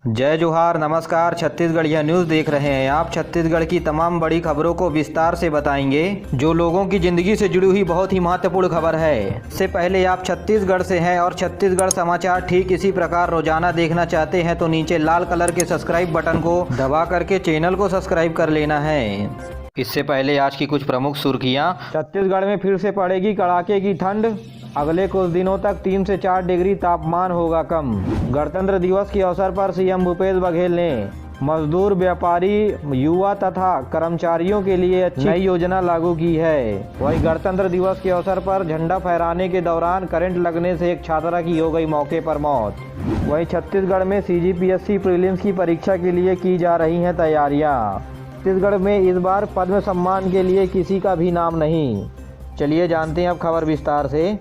जय जोहार, नमस्कार। छत्तीसगढ़िया न्यूज़ देख रहे हैं आप। छत्तीसगढ़ की तमाम बड़ी खबरों को विस्तार से बताएंगे, जो लोगों की जिंदगी से जुड़ी हुई बहुत ही महत्वपूर्ण खबर है। इससे पहले आप छत्तीसगढ़ से हैं और छत्तीसगढ़ समाचार ठीक इसी प्रकार रोजाना देखना चाहते हैं तो नीचे लाल कलर के सब्सक्राइब बटन को दबा करके चैनल को सब्सक्राइब कर लेना है। इससे पहले आज की कुछ प्रमुख सुर्खियाँ। छत्तीसगढ़ में फिर से पड़ेगी कड़ाके की ठंड। अगले कुछ दिनों तक 3 से 4 डिग्री तापमान होगा कम। गणतंत्र दिवस के अवसर पर सीएम भूपेश बघेल ने मजदूर, व्यापारी, युवा तथा कर्मचारियों के लिए नई योजना लागू की है। वहीं गणतंत्र दिवस के अवसर पर झंडा फहराने के दौरान करंट लगने से एक छात्रा की हो गई मौके पर मौत। वहीं छत्तीसगढ़ में सीजीपीएससी प्रीलिम्स की परीक्षा के लिए की जा रही हैं तैयारियां। छत्तीसगढ़ में इस बार पद्म सम्मान के लिए किसी का भी नाम नहीं। चलिए जानते हैं अब खबर विस्तार से।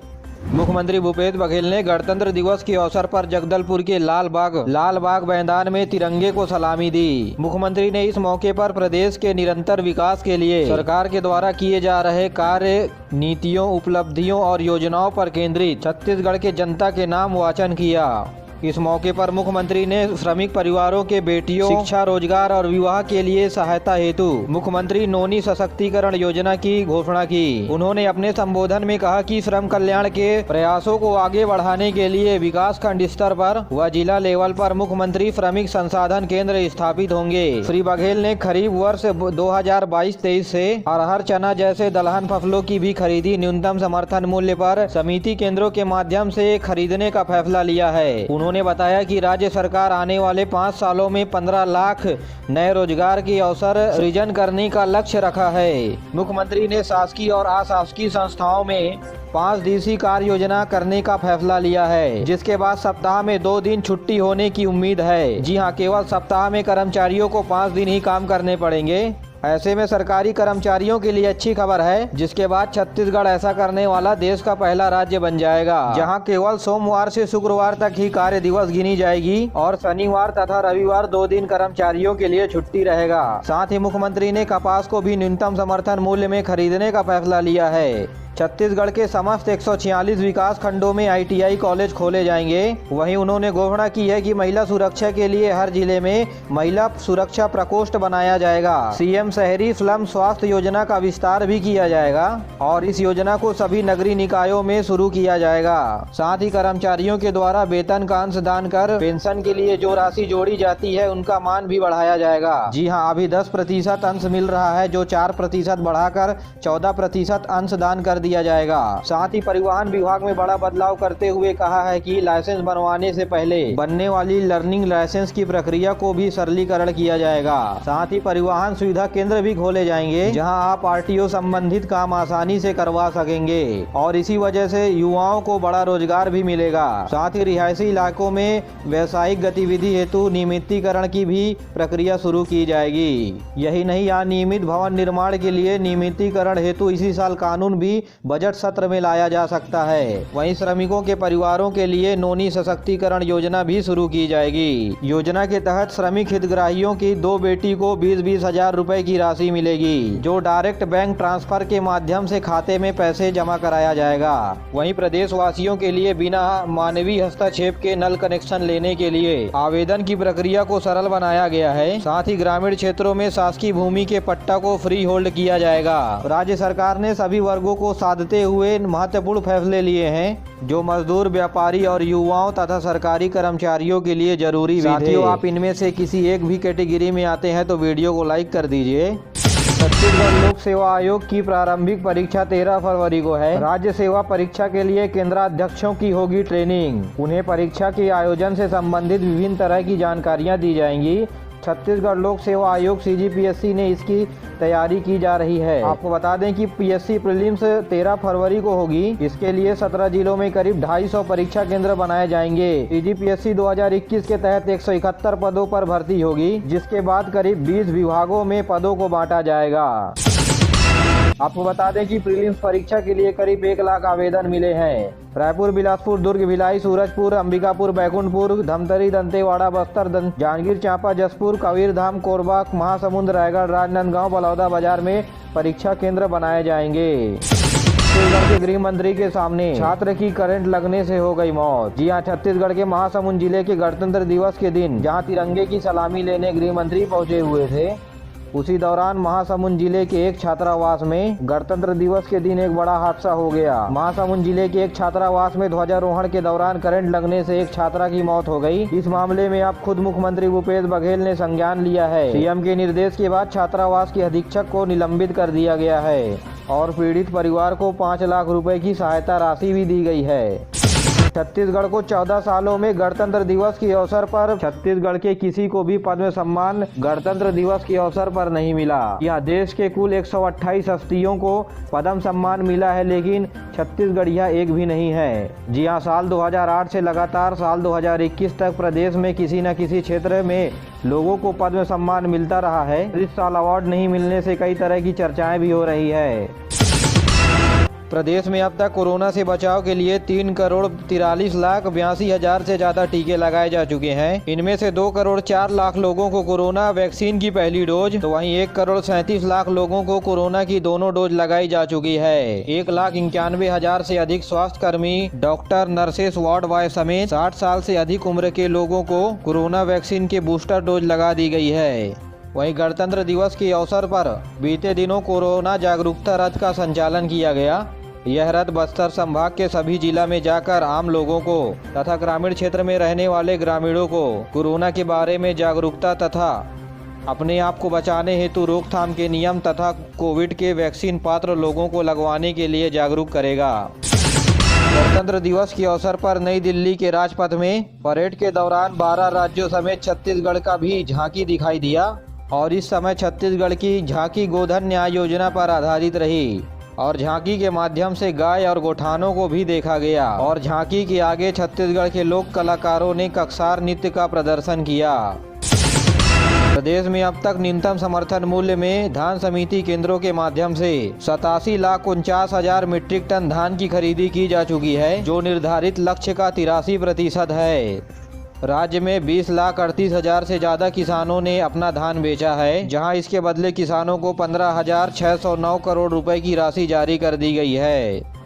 मुख्यमंत्री भूपेश बघेल ने गणतंत्र दिवस के अवसर पर जगदलपुर के लाल बाग मैदान में तिरंगे को सलामी दी। मुख्यमंत्री ने इस मौके पर प्रदेश के निरंतर विकास के लिए सरकार के द्वारा किए जा रहे कार्य, नीतियों, उपलब्धियों और योजनाओं पर केंद्रित छत्तीसगढ़ के जनता के नाम वाचन किया। इस मौके पर मुख्यमंत्री ने श्रमिक परिवारों के बेटियों शिक्षा, रोजगार और विवाह के लिए सहायता हेतु मुख्यमंत्री नोनी सशक्तिकरण योजना की घोषणा की। उन्होंने अपने संबोधन में कहा कि श्रम कल्याण के प्रयासों को आगे बढ़ाने के लिए विकास खंड स्तर पर व जिला लेवल पर मुख्यमंत्री श्रमिक संसाधन केंद्र स्थापित होंगे। श्री बघेल ने खरीफ वर्ष 2022-23 से अरहर, चना जैसे दलहन फसलों की भी खरीदी न्यूनतम समर्थन मूल्य पर समिति केंद्रों के माध्यम से खरीदने का फैसला लिया है। उन्होंने बताया कि राज्य सरकार आने वाले 5 सालों में 15 लाख नए रोजगार के अवसर सृजन करने का लक्ष्य रखा है। मुख्यमंत्री ने शासकीय और अशासकीय संस्थाओं में 5 दिवसीय कार्य योजना करने का फैसला लिया है, जिसके बाद सप्ताह में 2 दिन छुट्टी होने की उम्मीद है। जी हां, केवल सप्ताह में कर्मचारियों को 5 दिन ही काम करने पड़ेंगे। ऐसे में सरकारी कर्मचारियों के लिए अच्छी खबर है, जिसके बाद छत्तीसगढ़ ऐसा करने वाला देश का पहला राज्य बन जाएगा, जहां केवल सोमवार से शुक्रवार तक ही कार्य दिवस गिनी जाएगी और शनिवार तथा रविवार 2 दिन कर्मचारियों के लिए छुट्टी रहेगा। साथ ही मुख्यमंत्री ने कपास को भी न्यूनतम समर्थन मूल्य में खरीदने का फैसला लिया है। छत्तीसगढ़ के समस्त 146 विकास खंडों में ITI कॉलेज खोले जाएंगे। वहीं उन्होंने घोषणा की है कि महिला सुरक्षा के लिए हर जिले में महिला सुरक्षा प्रकोष्ठ बनाया जाएगा। सीएम शहरी स्लम स्वास्थ्य योजना का विस्तार भी किया जाएगा और इस योजना को सभी नगरीय निकायों में शुरू किया जाएगा। साथ ही कर्मचारियों के द्वारा वेतन का अंशदान कर पेंशन के लिए जो राशि जोड़ी जाती है उनका मान भी बढ़ाया जाएगा। जी हाँ, अभी 10% अंश मिल रहा है, जो 4% बढ़ाकर 14% अंशदान कर दिया जाएगा। साथ ही परिवहन विभाग में बड़ा बदलाव करते हुए कहा है कि लाइसेंस बनवाने से पहले बनने वाली लर्निंग लाइसेंस की प्रक्रिया को भी सरलीकरण किया जाएगा। साथ ही परिवहन सुविधा केंद्र भी खोले जाएंगे, जहां आप RTO संबंधित काम आसानी से करवा सकेंगे और इसी वजह से युवाओं को बड़ा रोजगार भी मिलेगा। साथ ही रिहायशी इलाकों में व्यवसायिक गतिविधि हेतु नियमितीकरण की भी प्रक्रिया शुरू की जाएगी। यही नहीं, अनियमित भवन निर्माण के लिए नियमितीकरण हेतु इसी साल कानून भी बजट सत्र में लाया जा सकता है। वहीं श्रमिकों के परिवारों के लिए नोनी सशक्तिकरण योजना भी शुरू की जाएगी। योजना के तहत श्रमिक हितग्राहियों की 2 बेटी को 20-20 हजार रुपए की राशि मिलेगी, जो डायरेक्ट बैंक ट्रांसफर के माध्यम से खाते में पैसे जमा कराया जाएगा। वहीं प्रदेश वासियों के लिए बिना मानवीय हस्तक्षेप के नल कनेक्शन लेने के लिए आवेदन की प्रक्रिया को सरल बनाया गया है। साथ ही ग्रामीण क्षेत्रों में शासकीय भूमि के पट्टा को फ्री होल्ड किया जाएगा। राज्य सरकार ने सभी वर्गों को साधते हुए महत्वपूर्ण फैसले लिए हैं, जो मजदूर, व्यापारी और युवाओं तथा सरकारी कर्मचारियों के लिए जरूरी भी थे। साथियों, आप इनमें से किसी एक भी कैटेगरी में आते हैं तो वीडियो को लाइक कर दीजिए। छत्तीसगढ़ लोक सेवा आयोग की प्रारंभिक परीक्षा 13 फरवरी को है। राज्य सेवा परीक्षा के लिए केंद्राध्यक्षों की होगी ट्रेनिंग। उन्हें परीक्षा के आयोजन से संबंधित विभिन्न तरह की जानकारियां दी जाएंगी। छत्तीसगढ़ लोक सेवा आयोग CGPSC ने इसकी तैयारी की जा रही है। आपको बता दें कि PSC प्रीलिम्स 13 फरवरी को होगी। इसके लिए 17 जिलों में करीब 250 परीक्षा केंद्र बनाए जाएंगे। CGPSC 2021 के तहत 171 पदों पर भर्ती होगी, जिसके बाद करीब 20 विभागों में पदों को बांटा जाएगा। आपको बता दें कि प्रीलिम्स परीक्षा के लिए करीब 1 लाख आवेदन मिले हैं। रायपुर, बिलासपुर, दुर्ग, भिलाई, सूरजपुर, अंबिकापुर, बैकुंठपुर, धमतरी, दंतेवाड़ा, बस्तर, जांजगीर चांपा, जसपुर, कबीरधाम, कोरबा, महासमुंद, रायगढ़, राजनांदगांव, बलौदा बाजार में परीक्षा केंद्र बनाए जाएंगे। छत्तीसगढ़ के गृह मंत्री के सामने छात्र की करंट लगने से हो गई मौत। जी हां, छत्तीसगढ़ के महासमुंद जिले के गणतंत्र दिवस के दिन जहां तिरंगे की सलामी लेने गृह मंत्री पहुंचे हुए थे, उसी दौरान महासमुंद जिले के एक छात्रावास में गणतंत्र दिवस के दिन एक बड़ा हादसा हो गया। महासमुंद जिले के एक छात्रावास में ध्वजारोहण के दौरान करंट लगने से एक छात्रा की मौत हो गई। इस मामले में अब खुद मुख्यमंत्री भूपेश बघेल ने संज्ञान लिया है। सीएम के निर्देश के बाद छात्रावास के अधीक्षक को निलंबित कर दिया गया है और पीड़ित परिवार को 5 लाख रुपए की सहायता राशि भी दी गई है। छत्तीसगढ़ को 14 सालों में गणतंत्र दिवस के अवसर पर छत्तीसगढ़ के किसी को भी पद्म सम्मान गणतंत्र दिवस के अवसर पर नहीं मिला। यहाँ देश के कुल 128 हस्तियों को पद्म सम्मान मिला है, लेकिन छत्तीसगढ़िया एक भी नहीं है। जी हाँ, साल 2008 से लगातार साल 2021 तक प्रदेश में किसी न किसी क्षेत्र में लोगों को पद्म सम्मान मिलता रहा है। इस साल अवार्ड नहीं मिलने से कई तरह की चर्चाएं भी हो रही है। प्रदेश में अब तक कोरोना से बचाव के लिए 3,43,82,000 से ज्यादा टीके लगाए जा चुके हैं। इनमें से 2,04,00,000 लोगों को कोरोना वैक्सीन की पहली डोज, तो वहीं 1,37,00,000 लोगों को कोरोना की दोनों डोज लगाई जा चुकी है। 1,91,000 से अधिक स्वास्थ्य कर्मी, डॉक्टर, नर्सेस, वार्ड बॉय समेत 60 साल से अधिक उम्र के लोगों को कोरोना वैक्सीन की बूस्टर डोज लगा दी गई है। वहीं गणतंत्र दिवस के अवसर पर बीते दिनों कोरोना जागरूकता रथ का संचालन किया गया। यह रथ बस्तर संभाग के सभी जिला में जाकर आम लोगों को तथा ग्रामीण क्षेत्र में रहने वाले ग्रामीणों को कोरोना के बारे में जागरूकता तथा अपने आप को बचाने हेतु रोकथाम के नियम तथा कोविड के वैक्सीन पात्र लोगों को लगवाने के लिए जागरूक करेगा। गणतंत्र दिवस के अवसर पर नई दिल्ली के राजपथ में परेड के दौरान 12 राज्यों समेत छत्तीसगढ़ का भी झांकी दिखाई दिया और इस समय छत्तीसगढ़ की झांकी गोधन न्याय योजना पर आधारित रही और झांकी के माध्यम से गाय और गोठानों को भी देखा गया और झांकी के आगे छत्तीसगढ़ के लोक कलाकारों ने ककसार नृत्य का प्रदर्शन किया। प्रदेश में अब तक न्यूनतम समर्थन मूल्य में धान समिति केंद्रों के माध्यम से 87,49,000 मीट्रिक टन धान की खरीदी की जा चुकी है, जो निर्धारित लक्ष्य का 83% है। राज्य में 20,38,000 से ज्यादा किसानों ने अपना धान बेचा है, जहां इसके बदले किसानों को 15,609 करोड़ रुपए की राशि जारी कर दी गई है।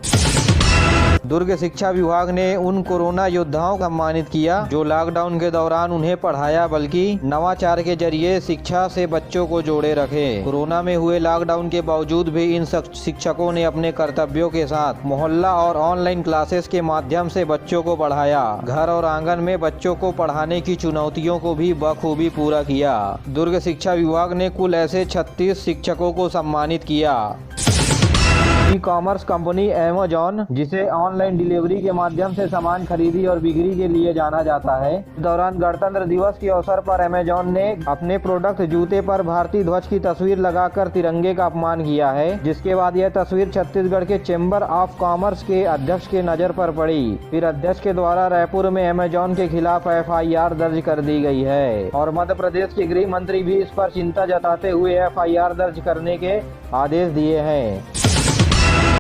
दुर्ग शिक्षा विभाग ने उन कोरोना योद्धाओं को सम्मानित किया जो लॉकडाउन के दौरान उन्हें पढ़ाया बल्कि नवाचार के जरिए शिक्षा से बच्चों को जोड़े रखे। कोरोना में हुए लॉकडाउन के बावजूद भी इन शिक्षकों ने अपने कर्तव्यों के साथ मोहल्ला और ऑनलाइन क्लासेस के माध्यम से बच्चों को पढ़ाया। घर और आंगन में बच्चों को पढ़ाने की चुनौतियों को भी बखूबी पूरा किया। दुर्ग शिक्षा विभाग ने कुल ऐसे 36 शिक्षकों को सम्मानित किया। ई कॉमर्स कंपनी अमेजॉन, जिसे ऑनलाइन डिलीवरी के माध्यम से सामान खरीदी और बिक्री के लिए जाना जाता है, इस दौरान गणतंत्र दिवस के अवसर पर अमेजॉन ने अपने प्रोडक्ट जूते पर भारतीय ध्वज की तस्वीर लगाकर तिरंगे का अपमान किया है, जिसके बाद यह तस्वीर छत्तीसगढ़ के चैम्बर ऑफ कॉमर्स के अध्यक्ष के नजर पर पड़ी। फिर अध्यक्ष के द्वारा रायपुर में अमेजॉन के खिलाफ FIR दर्ज कर दी गई है और मध्य प्रदेश के गृह मंत्री भी इस पर चिंता जताते हुए FIR दर्ज करने के आदेश दिए हैं।